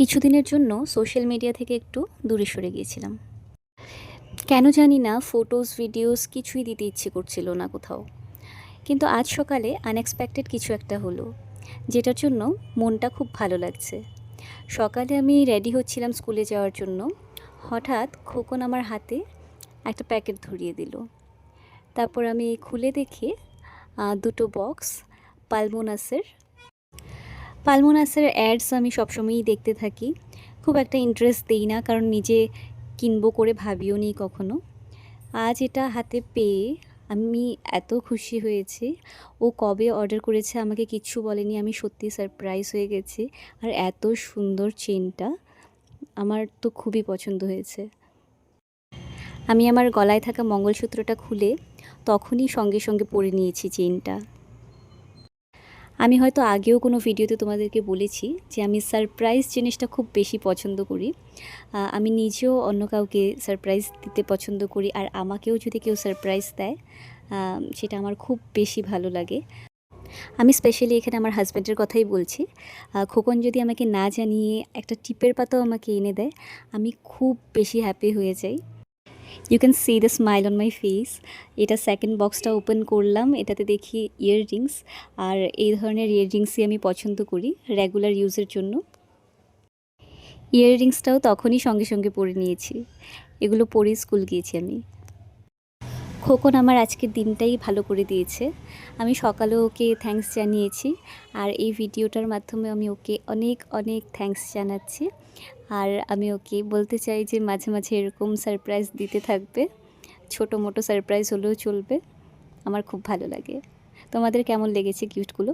কিছুদিনের জন্য social media থেকে একটু দূরে সরে গিয়েছিলাম। কেন জানি না ফটোস, ভিডিওস কিছুই দিতে ইচ্ছে করছিল না কোথাও। কিন্তু আজ সকালে আনএক্সপেক্টেড কিছু একটা হলো, যেটার জন্য মনটা খুব ভালো লাগছে। সকালে আমি রেডি হচ্ছিলাম স্কুলে যাওয়ার জন্য, হঠাৎ খোকন আমার হাতে একটা প্যাকেট ধরিয়ে দিল। তারপর আমি খুলে দেখি দুটো বক্স পালমোনাসের পালমোনাসের অ্যাডস আমি সবসময়ই দেখতে থাকি। খুব একটা ইন্টারেস্ট দিই না, কারণ নিজে কিনবো করে ভাবিও নি কখনো। আজ এটা হাতে পেয়ে আমি এত খুশি হয়েছি। ও কবে অর্ডার করেছে আমাকে কিচ্ছু বলেনি, আমি সত্যি সারপ্রাইজ হয়ে গেছি। আর এত সুন্দর চেনটা আমার তো খুবই পছন্দ হয়েছে। আমি আমার গলায় থাকা মঙ্গলসূত্রটা খুলে তখনই সঙ্গে সঙ্গে পরে নিয়েছি চেনটা। আমি হয়তো আগেও কোনো ভিডিওতে তোমাদেরকে বলেছি যে আমি সারপ্রাইজ জিনিসটা খুব বেশি পছন্দ করি। আমি নিজেও অন্য কাউকে সারপ্রাইজ দিতে পছন্দ করি, আর আমাকেও যদি কেউ সারপ্রাইজ দেয় সেটা আমার খুব বেশি ভালো লাগে। আমি স্পেশালি এখানে আমার হাজব্যান্ডের কথাই বলছি। খোকন যদি আমাকে না জানিয়ে একটা টিপের পাতাও আমাকে এনে দেয়, আমি খুব বেশি হ্যাপি হয়ে যাই। You can see the smile on my face. এটা সেকেন্ড বক্সটা ওপেন করলাম, এটাতে দেখি ইয়াররিংস। আর এই ধরনের ইয়াররিংসই আমি পছন্দ করি রেগুলার ইউজের জন্য। ইয়াররিংসটাও তখনই সঙ্গে সঙ্গে পরে নিয়েছি। এগুলো পরেই স্কুল গিয়েছি আমি। খোকন আমার আজকের দিনটাই ভালো করে দিয়েছে। আমি সকালে ওকে থ্যাঙ্কস জানিয়েছি, আর এই ভিডিওটার মাধ্যমে আমি ওকে অনেক অনেক থ্যাঙ্কস জানাচ্ছি। আর আমি ওকে বলতে চাই যে মাঝে মাঝে এরকম সারপ্রাইজ দিতে থাকবে, ছোটো মোটো সারপ্রাইজ হলেও চলবে। আমার খুব ভালো লাগে। তোমাদের কেমন লেগেছে গিফটগুলো?